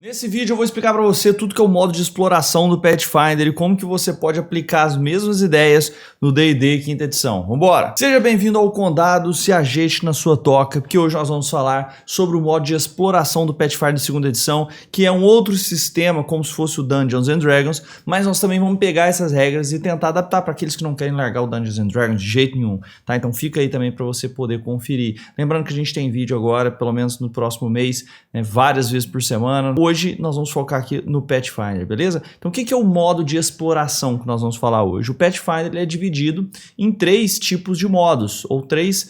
Nesse vídeo eu vou explicar para você tudo que é o modo de exploração do Pathfinder e como que você pode aplicar as mesmas ideias no D&D quinta edição. Vambora! Seja bem-vindo ao Condado, se ajeite na sua toca, porque hoje nós vamos falar sobre o modo de exploração do Pathfinder segunda edição, que é um outro sistema como se fosse o Dungeons and Dragons, mas nós também vamos pegar essas regras e tentar adaptar para aqueles que não querem largar o Dungeons and Dragons de jeito nenhum, tá? Então fica aí também para você poder conferir. Lembrando que a gente tem vídeo agora, pelo menos no próximo mês, várias vezes por semana. Hoje nós vamos focar aqui no Pathfinder, beleza? Então o que é o modo de exploração que nós vamos falar hoje? O Pathfinder ele é dividido em três tipos de modos, ou três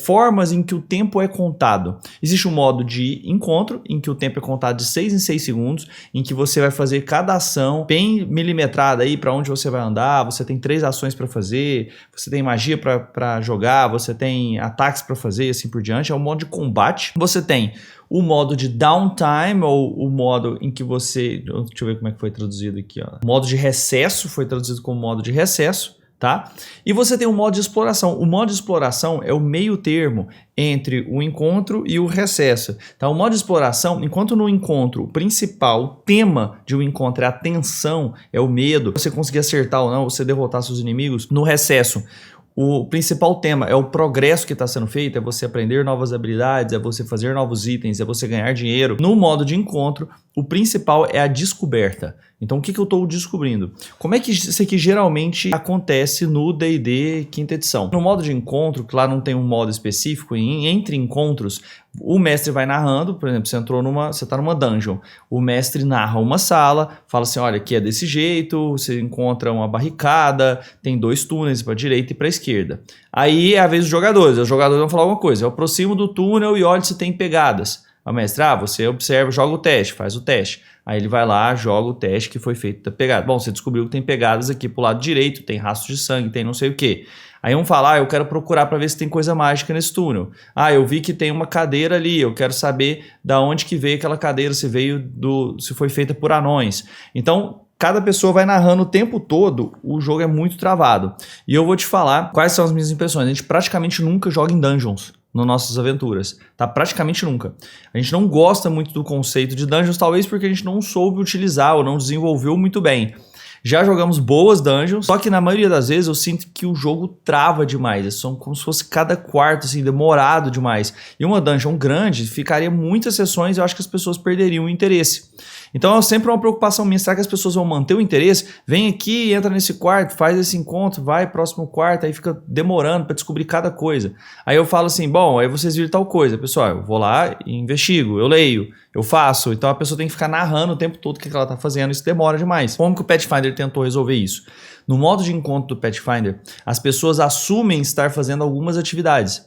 formas em que o tempo é contado. Existe um modo de encontro, em que o tempo é contado de 6 em 6 segundos, em que você vai fazer cada ação bem milimetrada aí para onde você vai andar, você tem 3 ações para fazer, você tem magia para jogar, você tem ataques para fazer e assim por diante. É um modo de combate. Você tem o modo de downtime, ou o modo em que você... Deixa eu ver como é que foi traduzido aqui, ó. O modo de recesso foi traduzido como modo de recesso, tá? E você tem o modo de exploração. O modo de exploração é o meio termo entre o encontro e o recesso. Tá? O modo de exploração, enquanto no encontro o principal tema de um encontro é a tensão, é o medo, você conseguir acertar ou não, você derrotar seus inimigos, no recesso o principal tema é o progresso que está sendo feito, é você aprender novas habilidades, é você fazer novos itens, é você ganhar dinheiro. No modo de encontro, o principal é a descoberta. Então o que eu estou descobrindo? Como é que isso aqui geralmente acontece no D&D quinta edição? No modo de encontro, que lá não tem um modo específico, entre encontros, o mestre vai narrando, por exemplo, você está numa dungeon, o mestre narra uma sala, fala assim, olha, aqui é desse jeito, você encontra uma barricada, tem 2 túneis para a direita e para a esquerda. Aí é a vez dos jogadores, os jogadores vão falar alguma coisa, eu aproximo do túnel e olho se tem pegadas. O mestre, você observa, joga o teste, faz o teste. Aí ele vai lá, joga o teste que foi feito da pegada. Bom, você descobriu que tem pegadas aqui pro lado direito, tem rastro de sangue, tem não sei o que. Aí um fala, eu quero procurar para ver se tem coisa mágica nesse túnel. Eu vi que tem uma cadeira ali, eu quero saber da onde que veio aquela cadeira, se foi feita por anões. Então, cada pessoa vai narrando o tempo todo, o jogo é muito travado. E eu vou te falar quais são as minhas impressões. A gente praticamente nunca joga em dungeons nas nossas aventuras, tá? Praticamente nunca. A gente não gosta muito do conceito de dungeons, talvez porque a gente não soube utilizar ou não desenvolveu muito bem. Já jogamos boas dungeons, só que na maioria das vezes eu sinto que o jogo trava demais. São como se fosse cada quarto, assim, demorado demais. E uma dungeon grande ficaria muitas sessões e eu acho que as pessoas perderiam o interesse. Então é sempre uma preocupação minha, será que as pessoas vão manter o interesse? Vem aqui, entra nesse quarto, faz esse encontro, vai próximo quarto, aí fica demorando para descobrir cada coisa. Aí eu falo assim, bom, aí vocês viram tal coisa, pessoal, eu vou lá e investigo, eu leio, eu faço. Então a pessoa tem que ficar narrando o tempo todo o que ela está fazendo, isso demora demais. Como que o Pathfinder tentou resolver isso? No modo de encontro do Pathfinder, as pessoas assumem estar fazendo algumas atividades.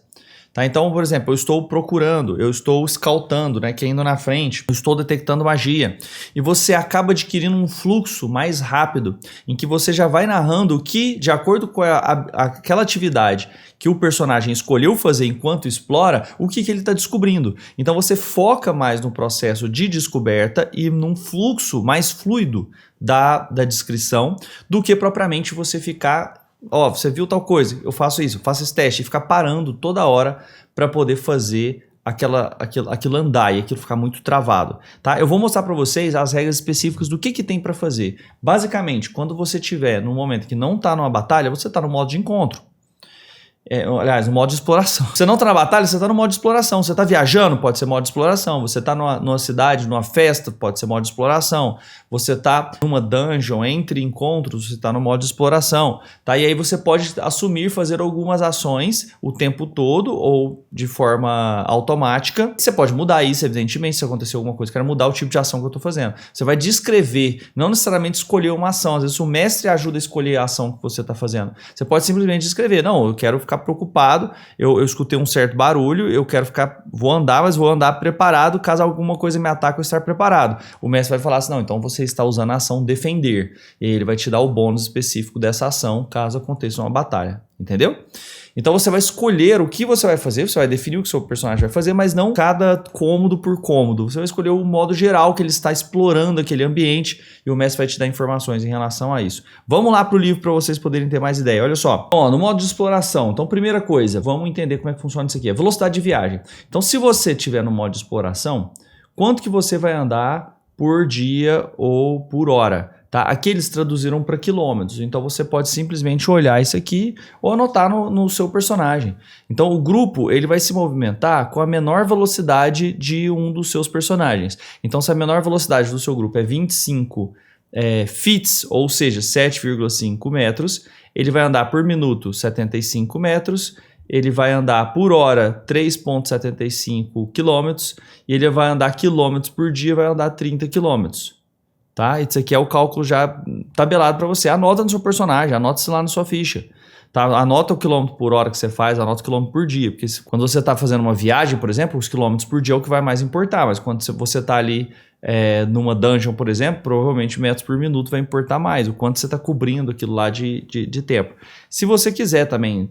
Tá? Então, por exemplo, eu estou procurando, eu estou scoutando, que é indo na frente, eu estou detectando magia. E você acaba adquirindo um fluxo mais rápido, em que você já vai narrando o que, de acordo com aquela atividade que o personagem escolheu fazer enquanto explora, o que ele está descobrindo. Então você foca mais no processo de descoberta e num fluxo mais fluido da descrição, do que propriamente você ficar... você viu tal coisa, eu faço isso, eu faço esse teste, e ficar parando toda hora para poder fazer aquilo andar e aquilo ficar muito travado, tá? Eu vou mostrar para vocês as regras específicas do que tem para fazer. Basicamente, quando você estiver num momento que não está numa batalha, você está no modo de encontro. Aliás, no modo de exploração. Você não está na batalha, você está no modo de exploração. Você está viajando, pode ser modo de exploração. Você está numa cidade, numa festa, pode ser modo de exploração. Você está numa dungeon, entre encontros, você está no modo de exploração. Tá? E aí você pode assumir fazer algumas ações o tempo todo ou de forma automática. Você pode mudar isso, evidentemente, se acontecer alguma coisa. Quero mudar o tipo de ação que eu estou fazendo. Você vai descrever, não necessariamente escolher uma ação. Às vezes o mestre ajuda a escolher a ação que você está fazendo. Você pode simplesmente descrever. Não, eu quero ficar preocupado, eu escutei um certo barulho, vou andar, mas vou andar preparado, caso alguma coisa me ataque, eu estar preparado. O mestre vai falar assim, não, então você está usando a ação defender, e ele vai te dar o bônus específico dessa ação, caso aconteça uma batalha, entendeu? Então você vai escolher o que você vai fazer, você vai definir o que o seu personagem vai fazer, mas não cada cômodo por cômodo. Você vai escolher o modo geral que ele está explorando aquele ambiente e o mestre vai te dar informações em relação a isso. Vamos lá para o livro para vocês poderem ter mais ideia. Olha só, no modo de exploração, então primeira coisa, vamos entender como é que funciona isso aqui. É velocidade de viagem. Então se você estiver no modo de exploração, quanto que você vai andar por dia ou por hora. Tá? Aqui eles traduziram para quilômetros, então você pode simplesmente olhar isso aqui ou anotar no seu personagem. Então o grupo ele vai se movimentar com a menor velocidade de um dos seus personagens. Então se a menor velocidade do seu grupo é 25 feet, ou seja, 7,5 metros, ele vai andar por minuto 75 metros, ele vai andar por hora 3,75 quilômetros e ele vai andar quilômetros por dia, vai andar 30 quilômetros. Tá? Isso aqui é o cálculo já tabelado para você. Anota no seu personagem, anota isso lá na sua ficha. Tá? Anota o quilômetro por hora que você faz, anota o quilômetro por dia. Porque quando você está fazendo uma viagem, por exemplo, os quilômetros por dia é o que vai mais importar. Mas quando você está ali numa dungeon, por exemplo, provavelmente metros por minuto vai importar mais. O quanto você está cobrindo aquilo lá de tempo. Se você quiser também,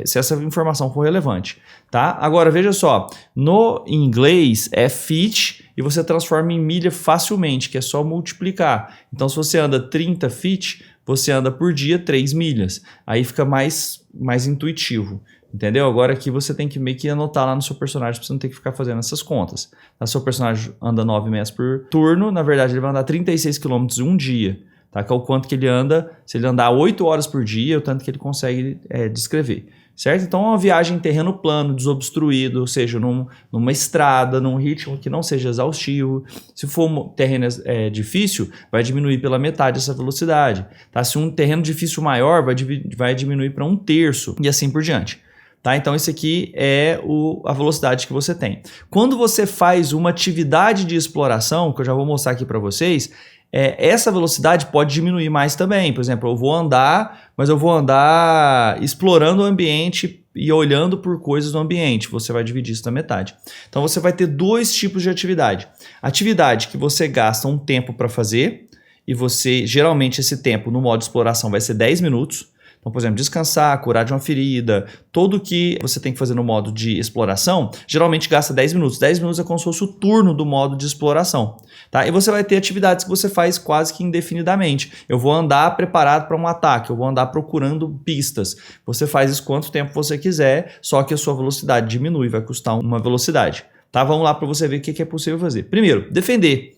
se essa informação for relevante. Tá? Agora, veja só. No inglês é feet e você transforma em milha facilmente, que é só multiplicar. Então, se você anda 30 feet, você anda por dia 3 milhas. Aí fica mais intuitivo, entendeu? Agora aqui você tem que meio que anotar lá no seu personagem para você não ter que ficar fazendo essas contas. O seu personagem anda 9 metros por turno, na verdade ele vai andar 36 km em um dia. Tá? Que é o quanto que ele anda, se ele andar 8 horas por dia, é o tanto que ele consegue descrever. Certo? Então, uma viagem em terreno plano, desobstruído, ou seja, numa estrada, num ritmo que não seja exaustivo. Se for um terreno difícil, vai diminuir pela metade essa velocidade. Tá? Se um terreno difícil maior, vai diminuir para 1/3 e assim por diante. Tá? Então, isso aqui é a velocidade que você tem. Quando você faz uma atividade de exploração, que eu já vou mostrar aqui para vocês, essa velocidade pode diminuir mais também. Por exemplo, eu vou andar, mas eu vou andar explorando o ambiente e olhando por coisas no ambiente. Você vai dividir isso na metade. Então você vai ter dois tipos de atividade. Atividade que você gasta um tempo para fazer e você, geralmente esse tempo no modo exploração vai ser 10 minutos. Então, por exemplo, descansar, curar de uma ferida, tudo que você tem que fazer no modo de exploração, geralmente gasta 10 minutos. 10 minutos é como se fosse o turno do modo de exploração. Tá? E você vai ter atividades que você faz quase que indefinidamente. Eu vou andar preparado para um ataque, eu vou andar procurando pistas. Você faz isso quanto tempo você quiser, só que a sua velocidade diminui, vai custar uma velocidade. Tá? Vamos lá para você ver o que é possível fazer. Primeiro, defender.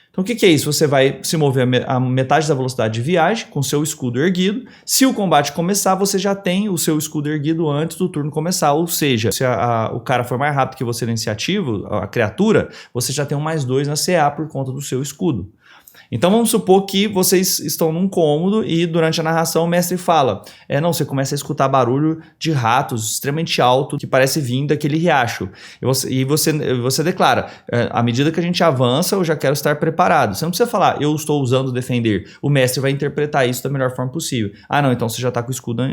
Então, o que é isso? Você vai se mover a metade da velocidade de viagem com seu escudo erguido. Se o combate começar, você já tem o seu escudo erguido antes do turno começar. Ou seja, se o cara for mais rápido que você na iniciativa, a criatura, você já tem um +2 na CA por conta do seu escudo. Então vamos supor que vocês estão num cômodo e durante a narração o mestre fala, você começa a escutar barulho de ratos extremamente alto que parece vir daquele riacho. E você declara, à medida que a gente avança eu já quero estar preparado. Você não precisa falar, eu estou usando defender. O mestre vai interpretar isso da melhor forma possível. Não, então você já está com o escudo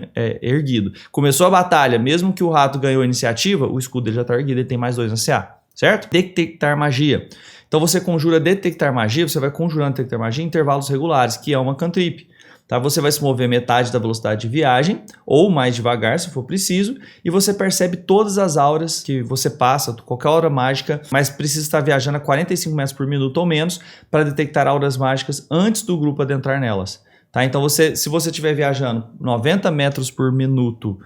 erguido. Começou a batalha, mesmo que o rato ganhou a iniciativa, o escudo dele já está erguido, ele tem +2 na CA. Certo? Detectar magia. Então você conjura detectar magia, você vai conjurando detectar magia em intervalos regulares, que é uma cantrip. Tá? Você vai se mover metade da velocidade de viagem, ou mais devagar se for preciso, e você percebe todas as auras que você passa, qualquer aura mágica, mas precisa estar viajando a 45 metros por minuto ou menos para detectar auras mágicas antes do grupo adentrar nelas. Tá? Então se você estiver viajando 90 metros por minuto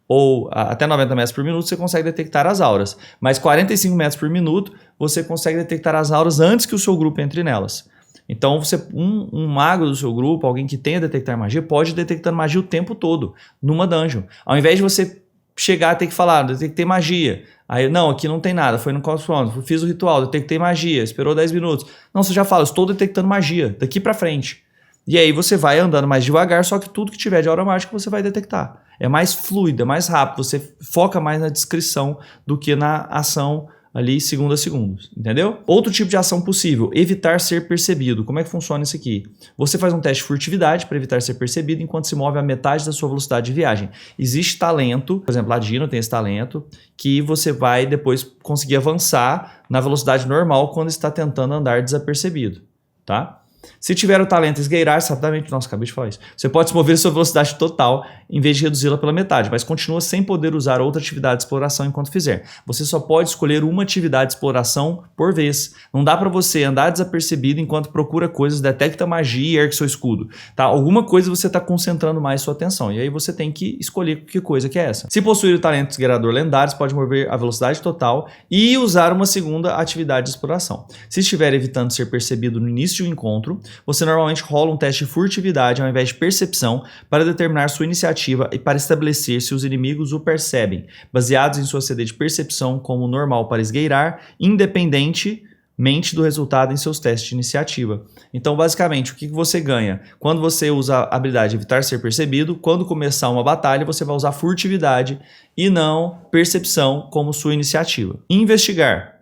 ou até 90 metros por minuto, você consegue detectar as auras. Mas 45 metros por minuto, você consegue detectar as auras antes que o seu grupo entre nelas. Então, um mago do seu grupo, alguém que tenha detectar magia, pode detectar magia o tempo todo, numa dungeon. Ao invés de você chegar a ter que falar, detectei magia. Aí, não, aqui não tem nada, foi no Cosmos, fiz o ritual, detectei magia, esperou 10 minutos. Não, você já fala, estou detectando magia, daqui para frente. E aí você vai andando mais devagar, só que tudo que tiver de aura mágica você vai detectar. É mais fluido, é mais rápido, você foca mais na descrição do que na ação ali segundo a segundo, entendeu? Outro tipo de ação possível, evitar ser percebido. Como é que funciona isso aqui? Você faz um teste de furtividade para evitar ser percebido enquanto se move a metade da sua velocidade de viagem. Existe talento, por exemplo, Ladino tem esse talento, que você vai depois conseguir avançar na velocidade normal quando está tentando andar desapercebido, tá? Se tiver o talento esgueirar, rapidamente, nossa, acabei de falar isso. Você pode se mover a sua velocidade total em vez de reduzi-la pela metade, mas continua sem poder usar outra atividade de exploração enquanto fizer. Você só pode escolher uma atividade de exploração por vez. Não dá para você andar desapercebido enquanto procura coisas, detecta magia e ergue seu escudo. Tá? Alguma coisa você está concentrando mais sua atenção, e aí você tem que escolher que coisa que é essa. Se possuir o talento esgueirador lendário, você pode mover a velocidade total e usar uma segunda atividade de exploração. Se estiver evitando ser percebido no início de um encontro, você normalmente rola um teste de furtividade ao invés de percepção para determinar sua iniciativa e para estabelecer se os inimigos o percebem, baseados em sua CD de percepção como normal para esgueirar, independentemente do resultado em seus testes de iniciativa. Então, basicamente, o que você ganha? Quando você usa a habilidade de evitar ser percebido, quando começar uma batalha, você vai usar furtividade e não percepção como sua iniciativa. Investigar.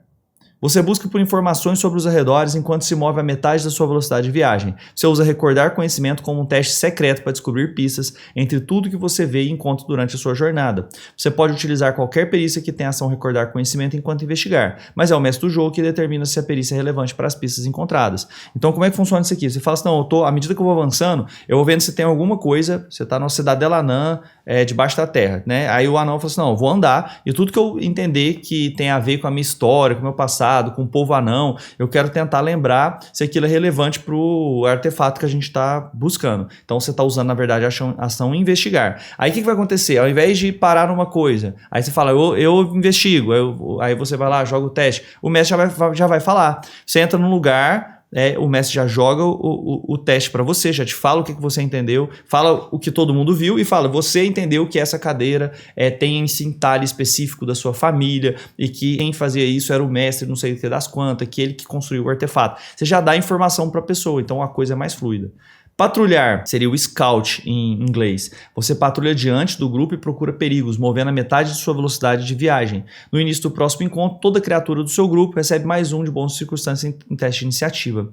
Você busca por informações sobre os arredores enquanto se move a metade da sua velocidade de viagem. Você usa recordar conhecimento como um teste secreto para descobrir pistas entre tudo que você vê e encontra durante a sua jornada. Você pode utilizar qualquer perícia que tenha ação recordar conhecimento enquanto investigar, mas é o mestre do jogo que determina se a perícia é relevante para as pistas encontradas. Então, como é que funciona isso aqui? Você fala assim, não, à medida que eu vou avançando, eu vou vendo se tem alguma coisa, você está na cidadela anã, debaixo da terra, né? Aí o anão fala assim, não, eu vou andar e tudo que eu entender que tem a ver com a minha história, com o meu passado, com o povo anão, eu quero tentar lembrar se aquilo é relevante para o artefato que a gente está buscando. Então você está usando, na verdade, a ação investigar. Aí o que vai acontecer? Ao invés de parar numa coisa, aí você fala, eu investigo, aí você vai lá, joga o teste, o mestre já vai falar. Você entra num lugar, o mestre já joga o teste para você, já te fala o que você entendeu, fala o que todo mundo viu e fala, você entendeu que essa cadeira tem esse entalhe específico da sua família e que quem fazia isso era o mestre, não sei o que das quantas, que ele que construiu o artefato. Você já dá informação para a pessoa, então a coisa é mais fluida. Patrulhar seria o scout em inglês. Você patrulha diante do grupo e procura perigos, movendo a metade de sua velocidade de viagem. No início do próximo encontro, toda criatura do seu grupo recebe mais um de bônus de circunstância em teste de iniciativa.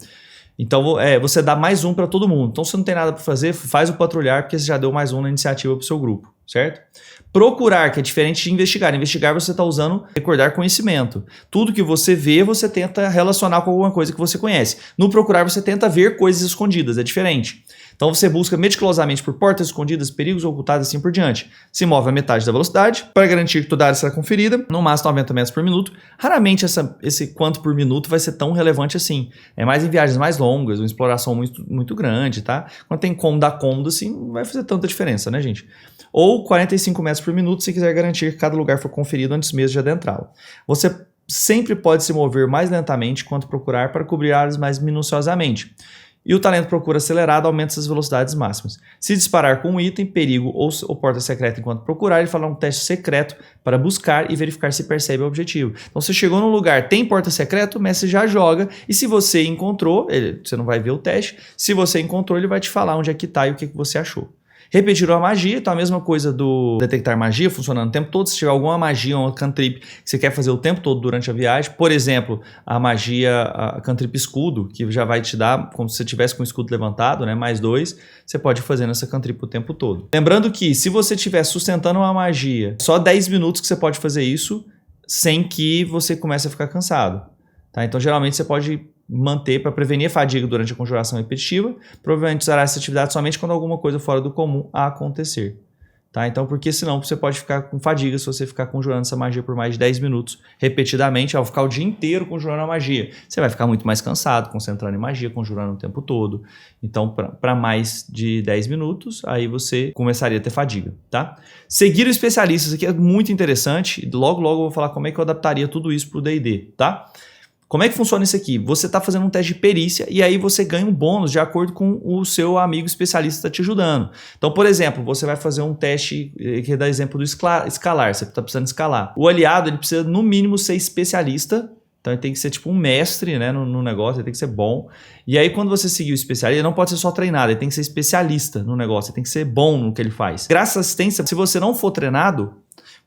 Então você dá mais um para todo mundo. Então se não tem nada para fazer, faz o patrulhar porque você já deu mais um na iniciativa para o seu grupo, certo? Procurar, que é diferente de investigar. Investigar você está usando recordar conhecimento. Tudo que você vê, você tenta relacionar com alguma coisa que você conhece. No procurar, você tenta ver coisas escondidas, é diferente. Então você busca meticulosamente por portas escondidas, perigos ocultados e assim por diante. Se move a metade da velocidade para garantir que toda área será conferida, no máximo 90 metros por minuto. Raramente esse quanto por minuto vai ser tão relevante assim. É mais em viagens mais longas, uma exploração muito, muito grande, tá? Quando tem como dar cômodo assim, não vai fazer tanta diferença, né, gente? Ou 45 metros por minuto se quiser garantir que cada lugar for conferido antes mesmo de adentrá-lo. Você sempre pode se mover mais lentamente quanto procurar para cobrir áreas mais minuciosamente. E o talento procura acelerado aumenta essas velocidades máximas. Se disparar com um item, perigo ou porta secreta enquanto procurar, ele fará um teste secreto para buscar e verificar se percebe o objetivo. Então você chegou num lugar, tem porta secreta, o mestre já joga e se você encontrou, você não vai ver o teste, se você encontrou ele vai te falar onde é que está e o que você achou. Repetir a magia, então a mesma coisa do detectar magia funcionando o tempo todo. Se tiver alguma magia ou cantrip que você quer fazer o tempo todo durante a viagem, por exemplo, a magia, a cantrip escudo, que já vai te dar, como se você tivesse com o escudo levantado, né, mais 2, você pode fazer nessa cantrip o tempo todo. Lembrando que se você estiver sustentando uma magia, só 10 minutos que você pode fazer isso sem que você comece a ficar cansado. Tá? Então geralmente você pode manter para prevenir a fadiga durante a conjuração repetitiva, provavelmente usará essa atividade somente quando alguma coisa fora do comum a acontecer. Tá? Então, porque senão você pode ficar com fadiga se você ficar conjurando essa magia por mais de 10 minutos repetidamente, ao ficar o dia inteiro conjurando a magia. Você vai ficar muito mais cansado, concentrando em magia, conjurando o tempo todo. Então, para mais de 10 minutos, aí você começaria a ter fadiga. Tá? Seguir o especialista, isso aqui é muito interessante. Logo eu vou falar como é que eu adaptaria tudo isso para o D&D. Tá? Como é que funciona isso aqui? Você está fazendo um teste de perícia e aí você ganha um bônus de acordo com o seu amigo especialista está te ajudando. Então, por exemplo, você vai fazer um teste que dá exemplo do escalar, você está precisando escalar. O aliado ele precisa no mínimo ser especialista, então ele tem que ser tipo um mestre, né, no negócio, ele tem que ser bom. E aí quando você seguir o especialista, ele não pode ser só treinado, ele tem que ser especialista no negócio, ele tem que ser bom no que ele faz. Graças à assistência, se você não for treinado,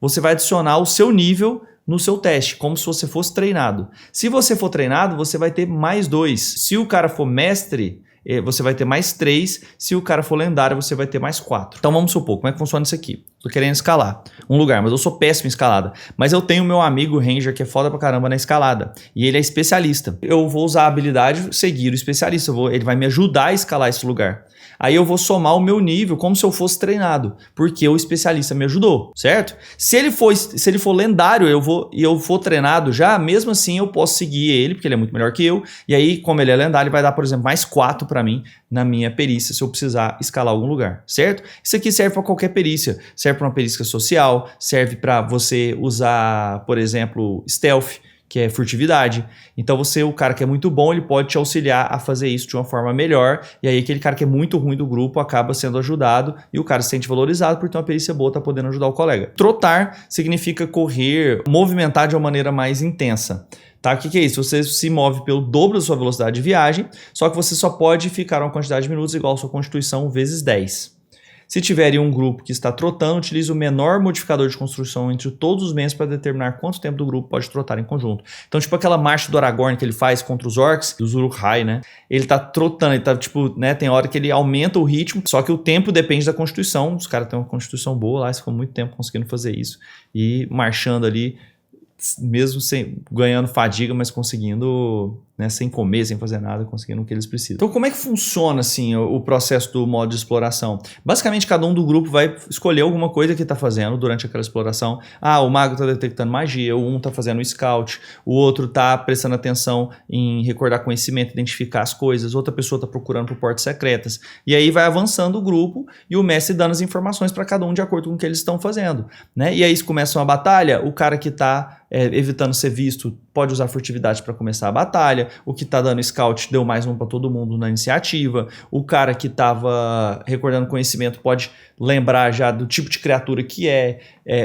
você vai adicionar o seu nível no seu teste, como se você fosse treinado. Se você for treinado, você vai ter mais 2. Se o cara for mestre, você vai ter mais 3. Se o cara for lendário, você vai ter mais 4. Então vamos supor, como é que funciona isso aqui? tô querendo escalar um lugar, mas eu sou péssimo em escalada. Mas eu tenho meu amigo Ranger que é foda pra caramba na escalada. E ele é especialista. Eu vou usar a habilidade seguir o especialista. Ele vai me ajudar a escalar esse lugar. Aí eu vou somar o meu nível como se eu fosse treinado, porque o especialista me ajudou, certo? Se ele for lendário e eu for treinado já, mesmo assim eu posso seguir ele, porque ele é muito melhor que eu. E aí, como ele é lendário, ele vai dar, por exemplo, mais 4 para mim na minha perícia, se eu precisar escalar algum lugar, certo? Isso aqui serve para qualquer perícia. Serve para uma perícia social, serve para você usar, por exemplo, stealth, que é furtividade. Então o cara que é muito bom, ele pode te auxiliar a fazer isso de uma forma melhor, e aí aquele cara que é muito ruim do grupo acaba sendo ajudado, e o cara se sente valorizado por ter uma perícia boa, tá podendo ajudar o colega. Trotar significa correr, movimentar de uma maneira mais intensa. Tá? O que é isso? Você se move pelo dobro da sua velocidade de viagem, só que você só pode ficar uma quantidade de minutos igual a sua constituição vezes 10. Se tiver em um grupo que está trotando, utilize o menor modificador de construção entre todos os membros para determinar quanto tempo do grupo pode trotar em conjunto. Então, tipo aquela marcha do Aragorn que ele faz contra os orcs, os Uruk-hai, né? Ele tá trotando, ele tá tipo, né? Tem hora que ele aumenta o ritmo, só que o tempo depende da constituição. Os caras têm uma constituição boa lá, eles ficam muito tempo conseguindo fazer isso. E marchando ali, mesmo ganhando fadiga, mas conseguindo, né, sem comer, sem fazer nada, conseguindo o que eles precisam. Então, como é que funciona assim o processo do modo de exploração? Basicamente, cada um do grupo vai escolher alguma coisa que está fazendo durante aquela exploração. Ah, o mago está detectando magia, um está fazendo o scout, o outro está prestando atenção em recordar conhecimento, identificar as coisas, outra pessoa está procurando por portas secretas. E aí vai avançando o grupo e o mestre dando as informações para cada um de acordo com o que eles estão fazendo, né? E aí começa uma batalha, o cara que está evitando ser visto pode usar furtividade para começar a batalha, o que tá dando scout deu mais um para todo mundo na iniciativa, o cara que tava recordando conhecimento pode lembrar já do tipo de criatura que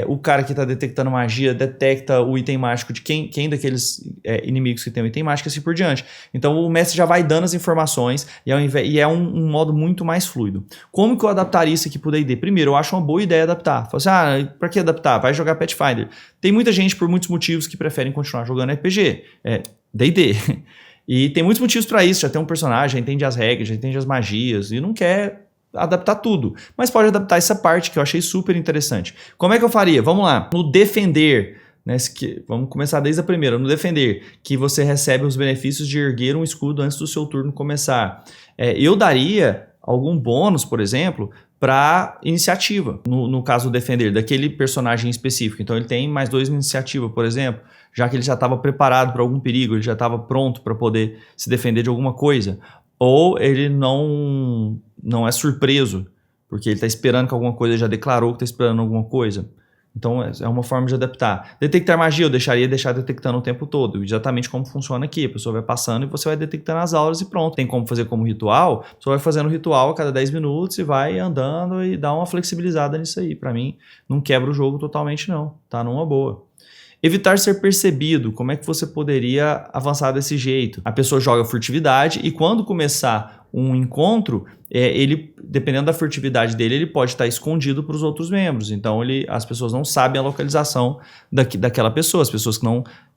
o cara que tá detectando magia detecta o item mágico de quem daqueles inimigos que tem o item mágico e assim por diante. Então o mestre já vai dando as informações e é um modo muito mais fluido. Como que eu adaptaria isso aqui pro D&D? Primeiro, eu acho uma boa ideia adaptar. Fala assim, pra que adaptar? Vai jogar Pathfinder. Tem muita gente, por muitos motivos, que preferem continuar jogando RPG, D&D. E tem muitos motivos para isso, já tem um personagem, já entende as regras, já entende as magias, e não quer adaptar tudo. Mas pode adaptar essa parte que eu achei super interessante. Como é que eu faria? Vamos lá. No defender, né, vamos começar desde a primeira. No defender, que você recebe os benefícios de erguer um escudo antes do seu turno começar. Eu daria algum bônus, por exemplo, para iniciativa, no caso do defender, daquele personagem específico. Então ele tem mais 2 na iniciativa, por exemplo, já que ele já estava preparado para algum perigo, ele já estava pronto para poder se defender de alguma coisa. Ou ele não é surpreso, porque ele está esperando que alguma coisa, já declarou que está esperando alguma coisa. Então é uma forma de adaptar. Detectar magia, eu deixar detectando o tempo todo. Exatamente como funciona aqui. A pessoa vai passando e você vai detectando as auras e pronto. Tem como fazer como ritual. A pessoa vai fazendo o ritual a cada 10 minutos e vai andando e dá uma flexibilizada nisso aí. Pra mim, não quebra o jogo totalmente não. Tá numa boa. Evitar ser percebido. Como é que você poderia avançar desse jeito? A pessoa joga furtividade e quando começar um encontro, ele, dependendo da furtividade dele, ele pode estar escondido para os outros membros. Então, as pessoas não sabem a localização daquela pessoa. As pessoas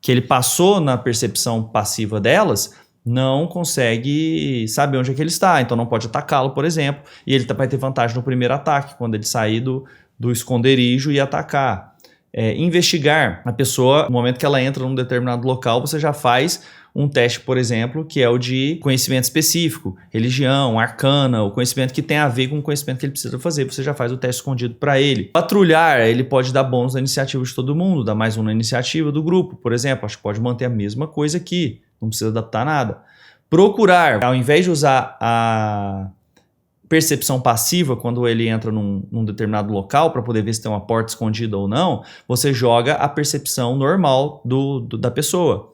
que ele passou na percepção passiva delas não consegue saber onde é que ele está. Então, não pode atacá-lo, por exemplo. E ele vai ter vantagem no primeiro ataque, quando ele sair do esconderijo e atacar. Investigar a pessoa, no momento que ela entra num determinado local, você já faz um teste, por exemplo, que é o de conhecimento específico, religião, arcana, o conhecimento que tem a ver com o conhecimento que ele precisa fazer, você já faz o teste escondido para ele. Patrulhar, ele pode dar bônus na iniciativa de todo mundo, dar mais um na iniciativa do grupo, por exemplo, acho que pode manter a mesma coisa aqui, não precisa adaptar nada. Procurar, ao invés de usar a percepção passiva, quando ele entra num determinado local para poder ver se tem uma porta escondida ou não, você joga a percepção normal da pessoa.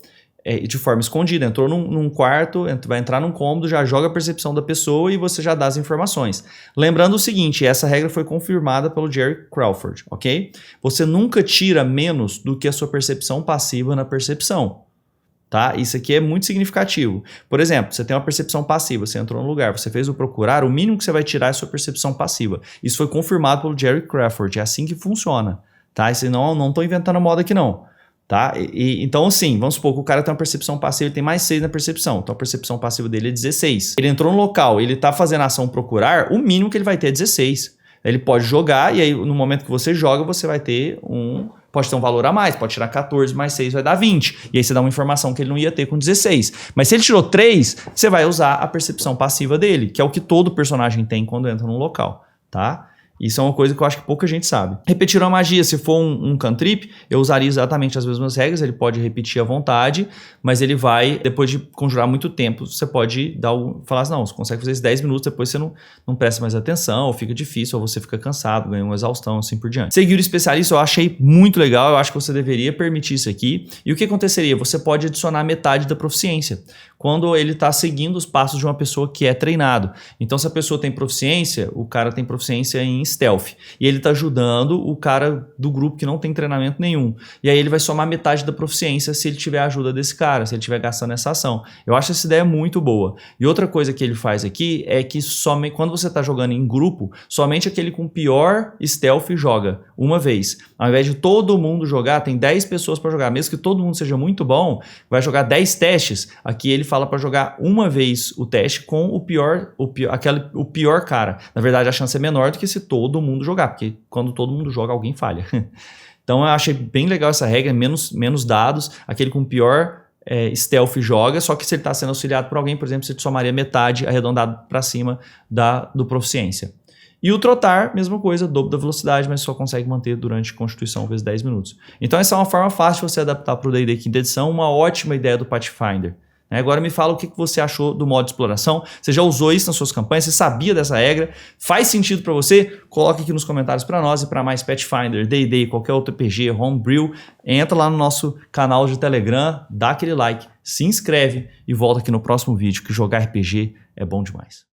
De forma escondida, entrou num quarto, vai entrar num cômodo, já joga a percepção da pessoa e você já dá as informações. Lembrando o seguinte, essa regra foi confirmada pelo Jerry Crawford, ok? Você nunca tira menos do que a sua percepção passiva na percepção. Tá? Isso aqui é muito significativo. Por exemplo, você tem uma percepção passiva, você entrou num lugar, você fez o procurar, o mínimo que você vai tirar é a sua percepção passiva. Isso foi confirmado pelo Jerry Crawford, é assim que funciona. Tá? Isso não estou inventando moda aqui não. Tá? Então assim, vamos supor que o cara tem uma percepção passiva, ele tem mais 6 na percepção, então a percepção passiva dele é 16. Ele entrou no local, ele está fazendo a ação procurar, o mínimo que ele vai ter é 16. Ele pode jogar e aí no momento que você joga, você vai ter pode ter um valor a mais, pode tirar 14 mais 6 vai dar 20. E aí você dá uma informação que ele não ia ter com 16. Mas se ele tirou 3, você vai usar a percepção passiva dele, que é o que todo personagem tem quando entra num local, tá? Isso é uma coisa que eu acho que pouca gente sabe. Repetir uma magia, se for um cantrip, eu usaria exatamente as mesmas regras, ele pode repetir à vontade, mas ele vai, depois de conjurar muito tempo, você pode falar assim, não, você consegue fazer isso 10 minutos, depois você não presta mais atenção, ou fica difícil, ou você fica cansado, ganha uma exaustão, assim por diante. Seguir o especialista eu achei muito legal, eu acho que você deveria permitir isso aqui. E o que aconteceria? Você pode adicionar metade da proficiência, quando ele está seguindo os passos de uma pessoa que é treinado. Então, se a pessoa tem proficiência, o cara tem proficiência em stealth. E ele está ajudando o cara do grupo que não tem treinamento nenhum. E aí ele vai somar metade da proficiência se ele tiver a ajuda desse cara, se ele estiver gastando essa ação. Eu acho essa ideia muito boa. E outra coisa que ele faz aqui é que quando você está jogando em grupo, somente aquele com pior stealth joga uma vez. Ao invés de todo mundo jogar, tem 10 pessoas para jogar. Mesmo que todo mundo seja muito bom, vai jogar 10 testes. Aqui ele fala para jogar uma vez o teste com o pior cara. Na verdade, a chance é menor do que se todo mundo jogar, porque quando todo mundo joga, alguém falha. Então eu achei bem legal essa regra, menos dados, aquele com pior stealth joga, só que se ele está sendo auxiliado por alguém, por exemplo, você somaria metade arredondado para cima do proficiência. E o trotar, mesma coisa, dobro da velocidade, mas só consegue manter durante Constituição vezes 10 minutos. Então essa é uma forma fácil de você adaptar para o D&D quinta edição, uma ótima ideia do Pathfinder. Agora me fala o que você achou do modo de exploração. Você já usou isso nas suas campanhas? Você sabia dessa regra? Faz sentido para você? Coloque aqui nos comentários para nós e para mais Pathfinder, D&D, qualquer outro RPG, Homebrew. Entra lá no nosso canal de Telegram, dá aquele like, se inscreve e volta aqui no próximo vídeo, que jogar RPG é bom demais.